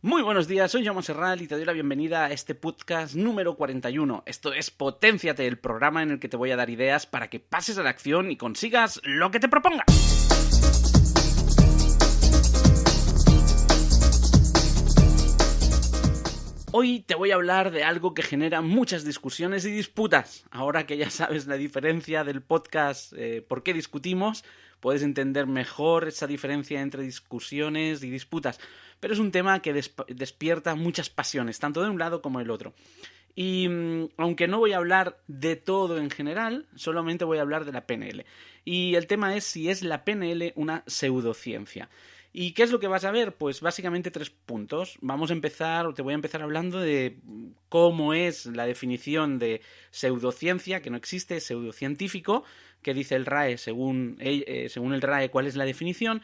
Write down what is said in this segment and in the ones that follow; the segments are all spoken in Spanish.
Muy buenos días, soy Jaume Serral y te doy la bienvenida a este podcast número 41. Esto es Poténciate, el programa en el que te voy a dar ideas para que pases a la acción y consigas lo que te proponga. Hoy te voy a hablar de algo que genera muchas discusiones y disputas. Ahora que ya sabes la diferencia del podcast ¿Por qué discutimos?, puedes entender mejor esa diferencia entre discusiones y disputas. Pero es un tema que despierta muchas pasiones, tanto de un lado como del otro. Y aunque no voy a hablar de todo en general, solamente voy a hablar de la PNL. Y el tema es si es la PNL una pseudociencia. ¿Y qué es lo que vas a ver? Pues básicamente 3 puntos. Te voy a empezar hablando de cómo es la definición de pseudociencia, que no existe, es pseudocientífico, que dice el RAE, según el RAE, cuál es la definición.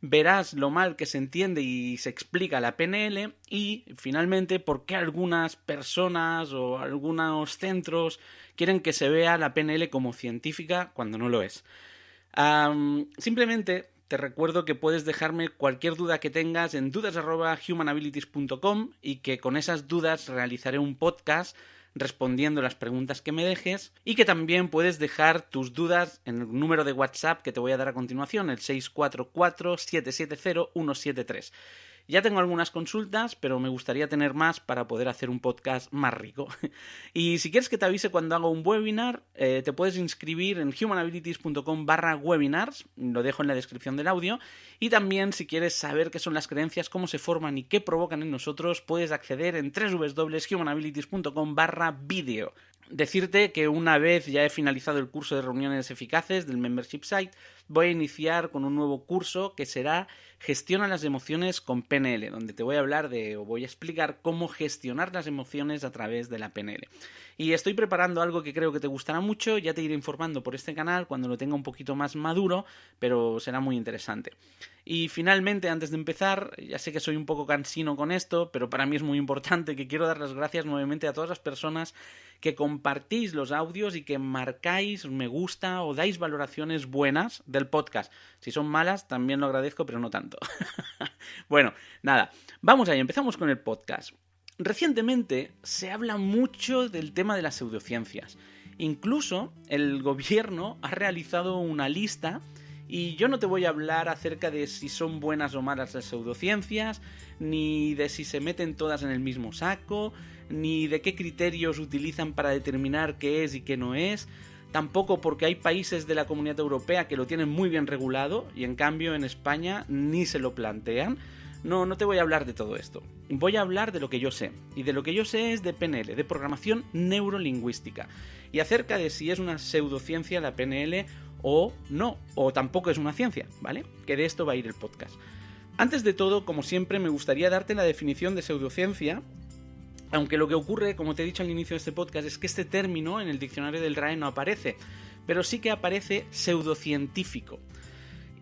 Verás lo mal que se entiende y se explica la PNL y, finalmente, por qué algunas personas o algunos centros quieren que se vea la PNL como científica cuando no lo es. Simplemente te recuerdo que puedes dejarme cualquier duda que tengas en dudas@humanabilities.com y que con esas dudas realizaré un podcast respondiendo las preguntas que me dejes, y que también puedes dejar tus dudas en el número de WhatsApp que te voy a dar a continuación, el 644-770-173. Ya tengo algunas consultas, pero me gustaría tener más para poder hacer un podcast más rico. Y si quieres que te avise cuando hago un webinar, te puedes inscribir en humanabilities.com/webinars, lo dejo en la descripción del audio, y también si quieres saber qué son las creencias, cómo se forman y qué provocan en nosotros, puedes acceder en www.humanabilities.com/video. Decirte que una vez ya he finalizado el curso de reuniones eficaces del membership site, voy a iniciar con un nuevo curso que será Gestiona las emociones con PNL, donde te voy a voy a explicar cómo gestionar las emociones a través de la PNL. Y estoy preparando algo que creo que te gustará mucho, ya te iré informando por este canal cuando lo tenga un poquito más maduro, pero será muy interesante. Y finalmente, antes de empezar, ya sé que soy un poco cansino con esto, pero para mí es muy importante, que quiero dar las gracias nuevamente a todas las personas que compartís los audios y que marcáis me gusta o dais valoraciones buenas del podcast. Si son malas, también lo agradezco, pero no tanto. Bueno, nada, vamos allá, empezamos con el podcast. Recientemente se habla mucho del tema de las pseudociencias. Incluso el gobierno ha realizado una lista. Y yo no te voy a hablar acerca de si son buenas o malas las pseudociencias, ni de si se meten todas en el mismo saco, ni de qué criterios utilizan para determinar qué es y qué no es. Tampoco, porque hay países de la Comunidad Europea que lo tienen muy bien regulado y en cambio en España ni se lo plantean. No te voy a hablar de todo esto. Voy a hablar de lo que yo sé. Y de lo que yo sé es de PNL, de programación neurolingüística. Y acerca de si es una pseudociencia la PNL o no, o tampoco es una ciencia, ¿vale? Que de esto va a ir el podcast. Antes de todo, como siempre, me gustaría darte la definición de pseudociencia, aunque lo que ocurre, como te he dicho al inicio de este podcast, es que este término en el diccionario del RAE no aparece, pero sí que aparece pseudocientífico.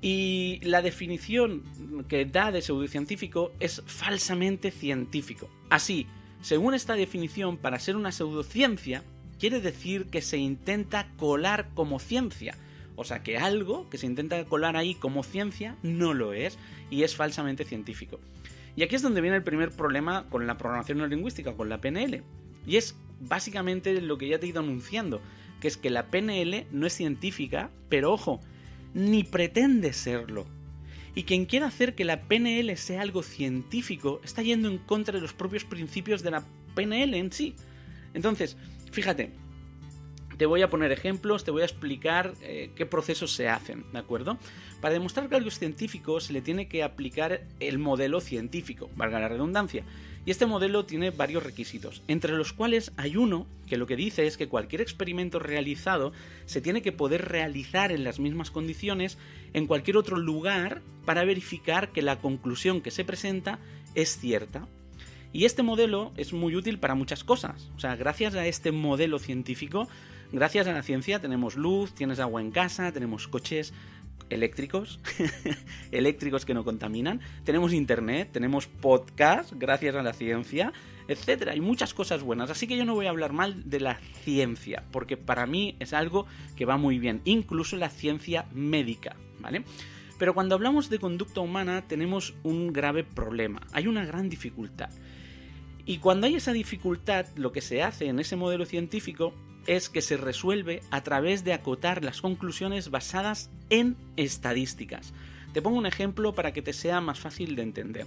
Y la definición que da de pseudocientífico es falsamente científico. Así, según esta definición, para ser una pseudociencia, quiere decir que se intenta colar como ciencia. O sea, que algo que se intenta colar ahí como ciencia no lo es y es falsamente científico. Y aquí es donde viene el primer problema con la programación neurolingüística, con la PNL. Y es básicamente lo que ya te he ido anunciando, que es que la PNL no es científica, pero ojo, ni pretende serlo. Y quien quiera hacer que la PNL sea algo científico está yendo en contra de los propios principios de la PNL en sí. Entonces, fíjate, te voy a poner ejemplos, te voy a explicar qué procesos se hacen, ¿de acuerdo? Para demostrar que algo es científico se le tiene que aplicar el modelo científico, valga la redundancia. Y este modelo tiene varios requisitos, entre los cuales hay uno que lo que dice es que cualquier experimento realizado se tiene que poder realizar en las mismas condiciones en cualquier otro lugar para verificar que la conclusión que se presenta es cierta. Y este modelo es muy útil para muchas cosas. O sea, gracias a este modelo científico, gracias a la ciencia tenemos luz, tienes agua en casa, tenemos coches eléctricos, eléctricos que no contaminan, tenemos internet, tenemos podcast gracias a la ciencia, etcétera. Hay muchas cosas buenas, así que yo no voy a hablar mal de la ciencia, porque para mí es algo que va muy bien, incluso la ciencia médica, ¿vale? Pero cuando hablamos de conducta humana tenemos un grave problema, hay una gran dificultad. Y cuando hay esa dificultad, lo que se hace en ese modelo científico es que se resuelve a través de acotar las conclusiones basadas en estadísticas. Te pongo un ejemplo para que te sea más fácil de entender.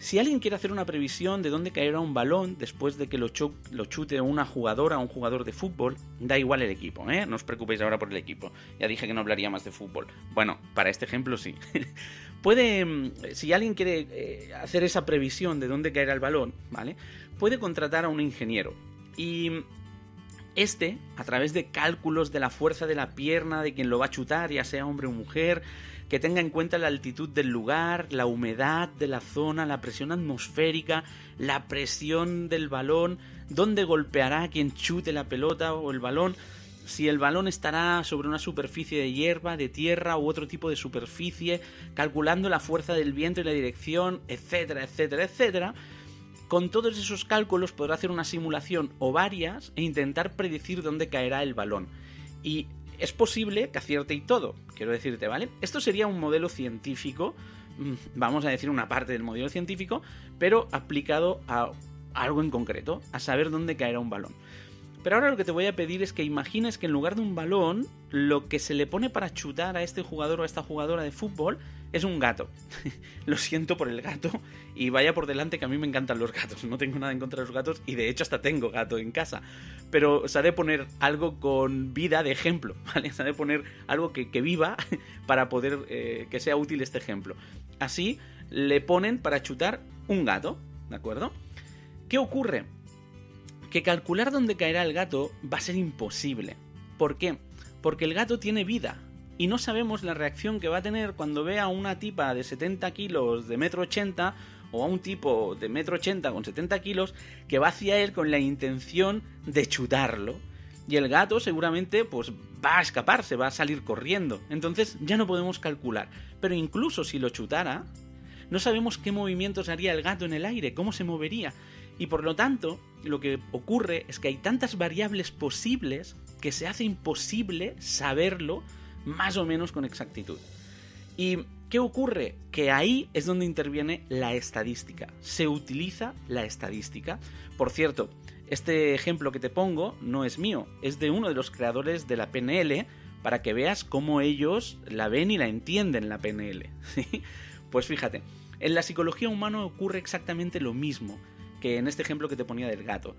Si alguien quiere hacer una previsión de dónde caerá un balón después de que lo chute una jugadora o un jugador de fútbol, da igual el equipo, ¿eh? No os preocupéis ahora por el equipo. Ya dije que no hablaría más de fútbol. Bueno, para este ejemplo sí. Si alguien quiere hacer esa previsión de dónde caerá el balón, ¿vale? Puede contratar a un ingeniero. Y a través de cálculos de la fuerza de la pierna de quien lo va a chutar, ya sea hombre o mujer, que tenga en cuenta la altitud del lugar, la humedad de la zona, la presión atmosférica, la presión del balón, dónde golpeará quien chute la pelota o el balón, si el balón estará sobre una superficie de hierba, de tierra u otro tipo de superficie, calculando la fuerza del viento y la dirección, etcétera, etcétera, etcétera. Con todos esos cálculos podrá hacer una simulación o varias e intentar predecir dónde caerá el balón. Y es posible que acierte y todo, quiero decirte, ¿vale? Esto sería un modelo científico, vamos a decir una parte del modelo científico, pero aplicado a algo en concreto, a saber dónde caerá un balón. Pero ahora lo que te voy a pedir es que imagines que en lugar de un balón, lo que se le pone para chutar a este jugador o a esta jugadora de fútbol es un gato. Lo siento por el gato y vaya por delante que a mí me encantan los gatos. No tengo nada en contra de los gatos y de hecho hasta tengo gato en casa. Pero se ha de poner algo con vida de ejemplo, ¿vale? Se ha de poner algo que viva para poder que sea útil este ejemplo. Así le ponen para chutar un gato, ¿de acuerdo? ¿Qué ocurre? Que calcular dónde caerá el gato va a ser imposible. ¿Por qué? Porque el gato tiene vida y no sabemos la reacción que va a tener cuando vea a una tipa de 70 kilos de 1,80 m o a un tipo de 1,80 m con 70 kilos que va hacia él con la intención de chutarlo. Y el gato seguramente pues va a escapar, se va a salir corriendo. Entonces ya no podemos calcular. Pero incluso si lo chutara, no sabemos qué movimientos haría el gato en el aire, cómo se movería. Y por lo tanto, lo que ocurre es que hay tantas variables posibles que se hace imposible saberlo más o menos con exactitud. ¿Y qué ocurre? Que ahí es donde interviene la estadística. Se utiliza la estadística. Por cierto, este ejemplo que te pongo no es mío, es de uno de los creadores de la PNL, para que veas cómo ellos la ven y la entienden, la PNL. ¿Sí? Pues fíjate, en la psicología humana ocurre exactamente lo mismo que en este ejemplo que te ponía del gato.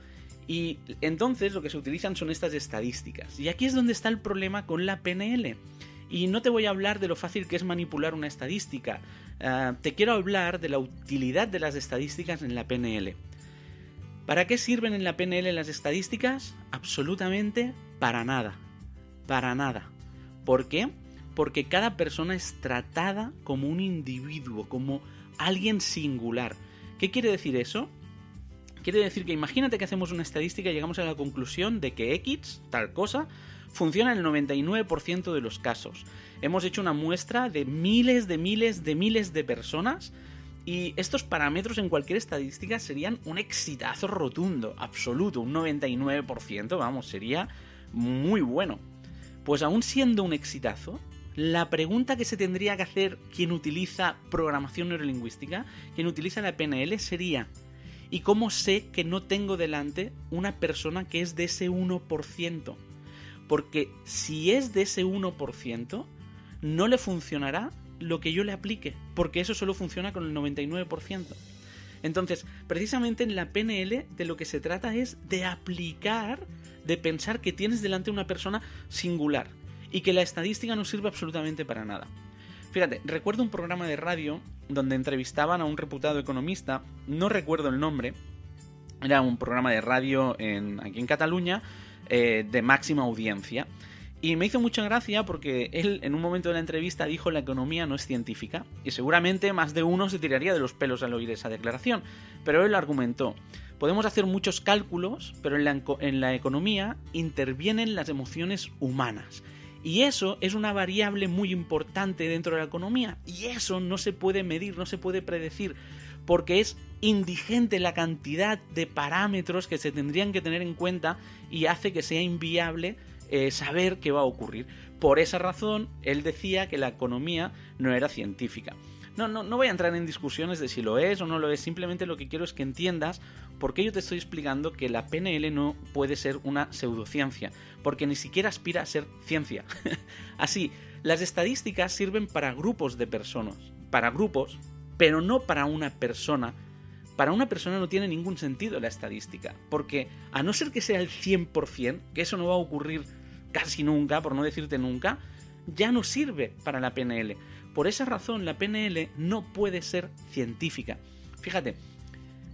Y entonces lo que se utilizan son estas estadísticas. Y aquí es donde está el problema con la PNL. Y no te voy a hablar de lo fácil que es manipular una estadística. Te quiero hablar de la utilidad de las estadísticas en la PNL. ¿Para qué sirven en la PNL las estadísticas? Absolutamente para nada. Para nada. ¿Por qué? Porque cada persona es tratada como un individuo, como alguien singular. ¿Qué quiere decir eso? Quiere decir que imagínate que hacemos una estadística y llegamos a la conclusión de que X, tal cosa, funciona en el 99% de los casos. Hemos hecho una muestra de miles de personas y estos parámetros en cualquier estadística serían un exitazo rotundo, absoluto, un 99%, vamos, sería muy bueno. Pues aún siendo un exitazo, la pregunta que se tendría que hacer quien utiliza programación neurolingüística, quien utiliza la PNL sería: ¿y cómo sé que no tengo delante una persona que es de ese 1%? Porque si es de ese 1%, no le funcionará lo que yo le aplique, porque eso solo funciona con el 99%. Entonces, precisamente en la PNL de lo que se trata es de aplicar, de pensar que tienes delante una persona singular y que la estadística no sirve absolutamente para nada. Fíjate, recuerdo un programa de radio donde entrevistaban a un reputado economista, no recuerdo el nombre, era un programa de radio aquí en Cataluña, de máxima audiencia, y me hizo mucha gracia porque él en un momento de la entrevista dijo: la economía no es científica, y seguramente más de uno se tiraría de los pelos al oír esa declaración, pero él argumentó: podemos hacer muchos cálculos, pero en la economía intervienen las emociones humanas. Y eso es una variable muy importante dentro de la economía. Y eso no se puede medir, no se puede predecir, porque es indigente la cantidad de parámetros que se tendrían que tener en cuenta y hace que sea inviable saber qué va a ocurrir. Por esa razón, él decía que la economía no era científica. No voy a entrar en discusiones de si lo es o no lo es, simplemente lo que quiero es que entiendas por qué yo te estoy explicando que la PNL no puede ser una pseudociencia, porque ni siquiera aspira a ser ciencia. Así, las estadísticas sirven para grupos de personas, para grupos, pero no para una persona. Para una persona no tiene ningún sentido la estadística, porque a no ser que sea el 100%, que eso no va a ocurrir casi nunca, por no decirte nunca, ya no sirve para la PNL. Por esa razón, la PNL no puede ser científica. Fíjate,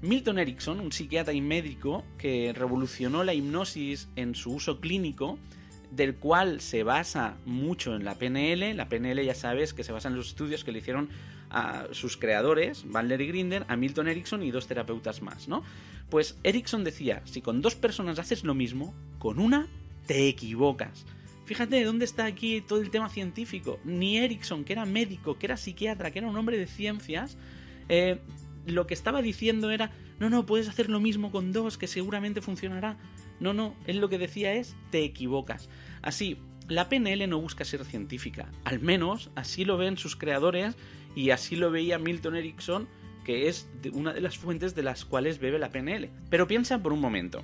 Milton Erickson, un psiquiatra y médico que revolucionó la hipnosis en su uso clínico, del cual se basa mucho en la PNL. La PNL, ya sabes, que se basa en los estudios que le hicieron a sus creadores, Bandler y Grinder, a Milton Erickson y 2 terapeutas más, ¿no? Pues Erickson decía, si con 2 personas haces lo mismo, con una te equivocas. Fíjate dónde está aquí todo el tema científico. Ni Erickson, que era médico, que era psiquiatra, que era un hombre de ciencias, lo que estaba diciendo era, no, puedes hacer lo mismo con 2, que seguramente funcionará. No, él lo que decía es, te equivocas. Así, la PNL no busca ser científica. Al menos, así lo ven sus creadores y así lo veía Milton Erickson, que es una de las fuentes de las cuales bebe la PNL. Pero piensa por un momento.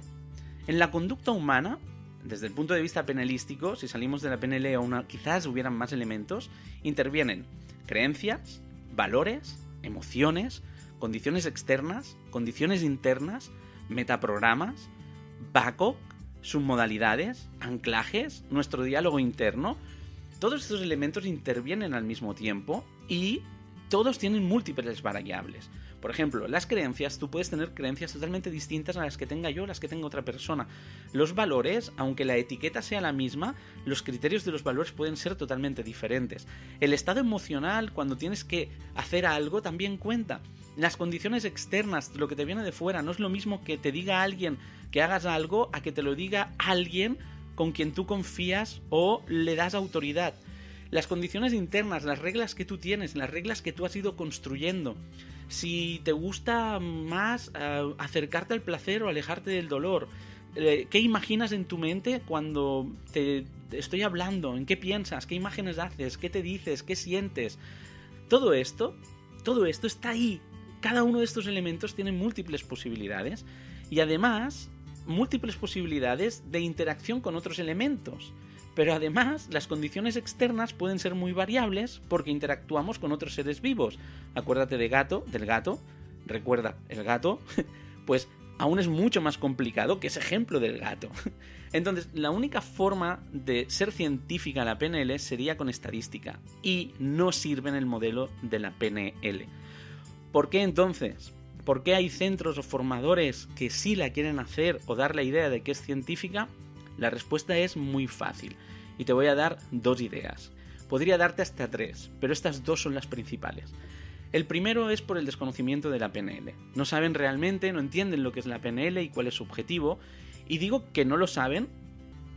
En la conducta humana, desde el punto de vista penalístico, si salimos de la PNL quizás hubieran más elementos, intervienen creencias, valores, emociones, condiciones externas, condiciones internas, metaprogramas, backup, submodalidades, anclajes, nuestro diálogo interno. Todos estos elementos intervienen al mismo tiempo y todos tienen múltiples variables. Por ejemplo, las creencias, tú puedes tener creencias totalmente distintas a las que tenga yo, a las que tenga otra persona. Los valores, aunque la etiqueta sea la misma, los criterios de los valores pueden ser totalmente diferentes. El estado emocional, cuando tienes que hacer algo, también cuenta. Las condiciones externas, lo que te viene de fuera, no es lo mismo que te diga alguien que hagas algo a que te lo diga alguien con quien tú confías o le das autoridad. Las condiciones internas, las reglas que tú tienes, las reglas que tú has ido construyendo. Si te gusta más acercarte al placer o alejarte del dolor. ¿Qué imaginas en tu mente cuando te estoy hablando? ¿En qué piensas? ¿Qué imágenes haces? ¿Qué te dices? ¿Qué sientes? Todo esto está ahí. Cada uno de estos elementos tiene múltiples posibilidades y además múltiples posibilidades de interacción con otros elementos. Pero además, las condiciones externas pueden ser muy variables porque interactuamos con otros seres vivos. Acuérdate del gato, recuerda, el gato, pues aún es mucho más complicado que ese ejemplo del gato. Entonces, la única forma de ser científica la PNL sería con estadística y no sirve en el modelo de la PNL. ¿Por qué entonces? ¿Por qué hay centros o formadores que sí la quieren hacer o dar la idea de que es científica? La respuesta es muy fácil y te voy a dar 2 ideas. Podría darte hasta 3, pero estas 2 son las principales. El primero es por el desconocimiento de la PNL. No saben realmente, no entienden lo que es la PNL y cuál es su objetivo. Y digo que no lo saben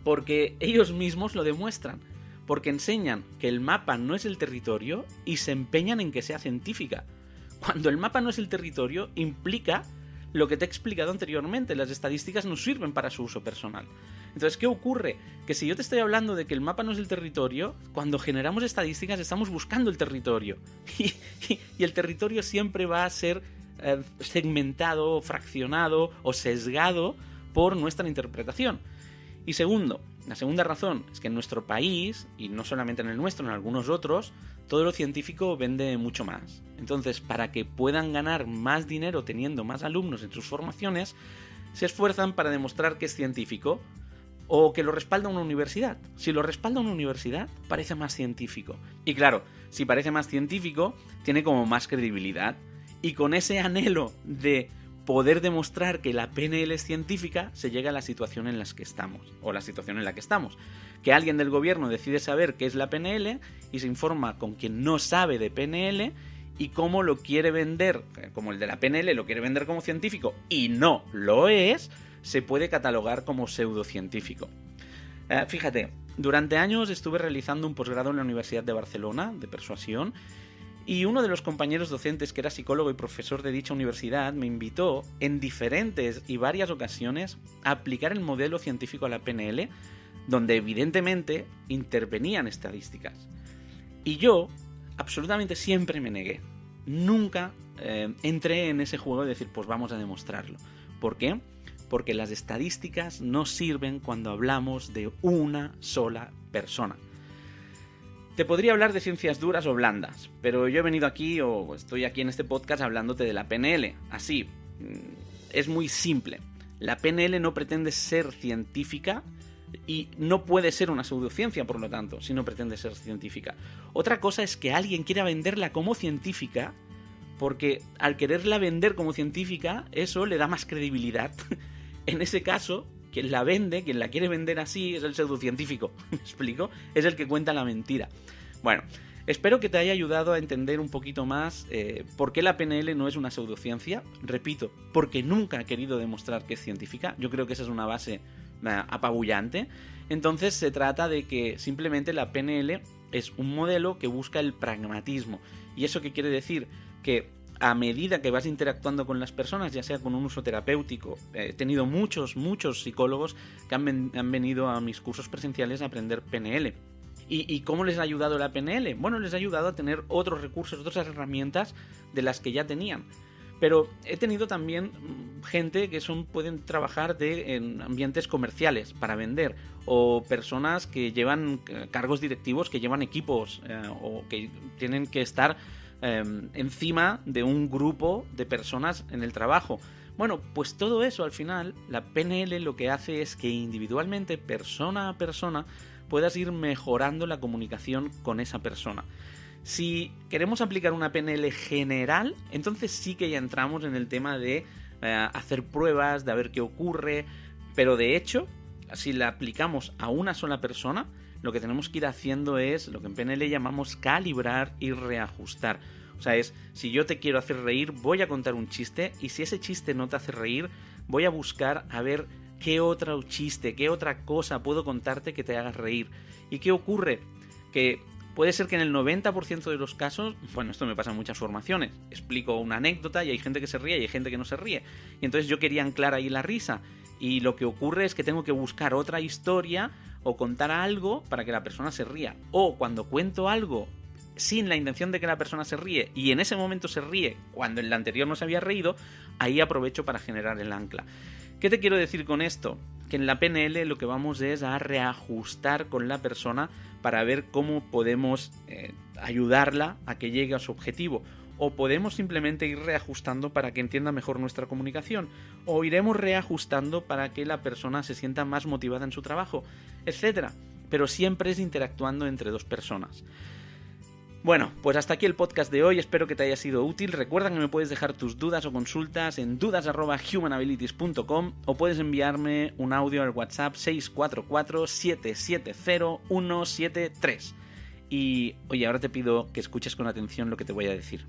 porque ellos mismos lo demuestran. Porque enseñan que el mapa no es el territorio y se empeñan en que sea científica. Cuando el mapa no es el territorio implica lo que te he explicado anteriormente, las estadísticas no sirven para su uso personal. Entonces, ¿qué ocurre? Que si yo te estoy hablando de que el mapa no es el territorio, cuando generamos estadísticas estamos buscando el territorio. Y el territorio siempre va a ser segmentado, fraccionado o sesgado por nuestra interpretación. Y segundo, la segunda razón es que en nuestro país, y no solamente en el nuestro, en algunos otros, todo lo científico vende mucho más. Entonces, para que puedan ganar más dinero teniendo más alumnos en sus formaciones, se esfuerzan para demostrar que es científico o que lo respalda una universidad. Si lo respalda una universidad, parece más científico. Y claro, si parece más científico, tiene como más credibilidad. Y con ese anhelo de poder demostrar que la PNL es científica, se llega a la situación en la que estamos, o la situación en la que estamos. Que alguien del gobierno decide saber qué es la PNL y se informa con quien no sabe de PNL y cómo lo quiere vender, como el de la PNL lo quiere vender como científico y no lo es, se puede catalogar como pseudocientífico. Fíjate, durante años estuve realizando un posgrado en la Universidad de Barcelona, de persuasión, y uno de los compañeros docentes, que era psicólogo y profesor de dicha universidad, me invitó en diferentes y varias ocasiones a aplicar el modelo científico a la PNL donde evidentemente intervenían estadísticas. Y yo absolutamente siempre me negué. Nunca entré en ese juego de decir, pues vamos a demostrarlo. ¿Por qué? Porque las estadísticas no sirven cuando hablamos de una sola persona. Te podría hablar de ciencias duras o blandas, pero yo he venido aquí, o estoy aquí en este podcast hablándote de la PNL. Así, es muy simple. La PNL no pretende ser científica y no puede ser una pseudociencia, por lo tanto, si no pretende ser científica. Otra cosa es que alguien quiera venderla como científica, porque al quererla vender como científica, eso le da más credibilidad. En ese caso, quien la vende, quien la quiere vender así, es el pseudocientífico. ¿Me explico? Es el que cuenta la mentira. Bueno, espero que te haya ayudado a entender un poquito más por qué la PNL no es una pseudociencia. Repito, porque nunca he querido demostrar que es científica. Yo creo que esa es una base apabullante. Entonces se trata de que simplemente la PNL es un modelo que busca el pragmatismo. ¿Y eso qué quiere decir? Que a medida que vas interactuando con las personas, ya sea con un uso terapéutico, he tenido muchos psicólogos que han venido a mis cursos presenciales a aprender PNL. ¿Y cómo les ha ayudado la PNL? Bueno, les ha ayudado a tener otros recursos, otras herramientas de las que ya tenían. Pero he tenido también gente que pueden trabajar en ambientes comerciales para vender, o personas que llevan cargos directivos, que llevan equipos o que tienen que estar encima de un grupo de personas en el trabajo. Bueno, pues todo eso al final, la PNL lo que hace es que individualmente, persona a persona, puedas ir mejorando la comunicación con esa persona. Si queremos aplicar una PNL general, entonces sí que ya entramos en el tema de hacer pruebas, de ver qué ocurre, pero de hecho, si la aplicamos a una sola persona, lo que tenemos que ir haciendo es lo que en PNL llamamos calibrar y reajustar. O sea, si yo te quiero hacer reír, voy a contar un chiste, y si ese chiste no te hace reír, voy a buscar a ver qué otro chiste, qué otra cosa puedo contarte que te haga reír. ¿Y qué ocurre? Que puede ser que en el 90% de los casos, bueno, esto me pasa en muchas formaciones, explico una anécdota y hay gente que se ríe y hay gente que no se ríe. Y entonces yo quería anclar ahí la risa. Y lo que ocurre es que tengo que buscar otra historia o contar algo para que la persona se ría. O cuando cuento algo sin la intención de que la persona se ríe y en ese momento se ríe cuando en la anterior no se había reído, ahí aprovecho para generar el ancla. ¿Qué te quiero decir con esto? Que en la PNL lo que vamos es a reajustar con la persona para ver cómo podemos ayudarla a que llegue a su objetivo. O podemos simplemente ir reajustando para que entienda mejor nuestra comunicación. O iremos reajustando para que la persona se sienta más motivada en su trabajo, etc. Pero siempre es interactuando entre dos personas. Bueno, pues hasta aquí el podcast de hoy, espero que te haya sido útil. Recuerda que me puedes dejar tus dudas o consultas en dudas@humanabilities.com o puedes enviarme un audio al WhatsApp 644-770-173. Y oye, ahora te pido que escuches con atención lo que te voy a decir.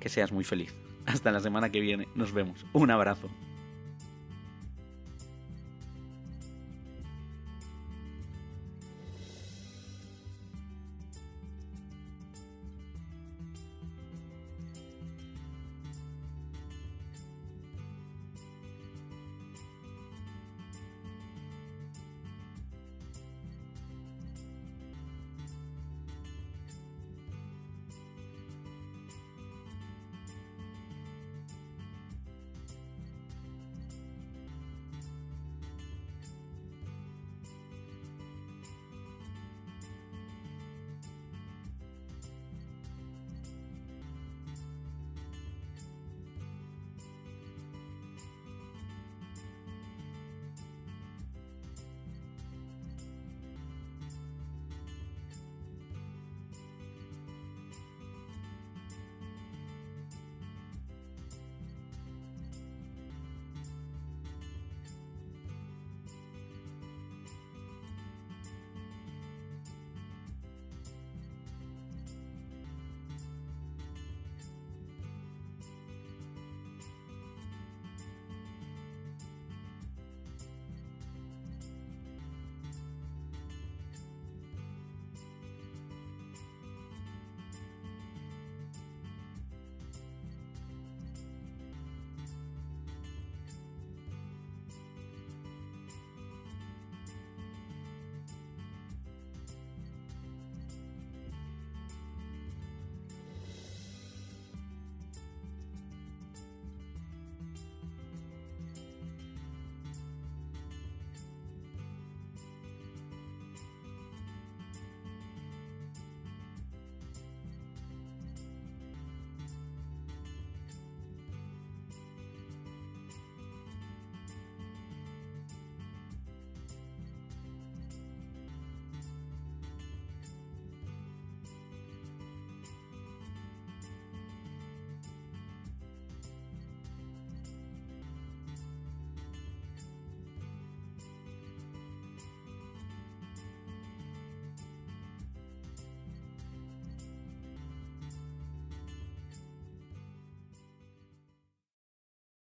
Que seas muy feliz. Hasta la semana que viene, nos vemos. Un abrazo.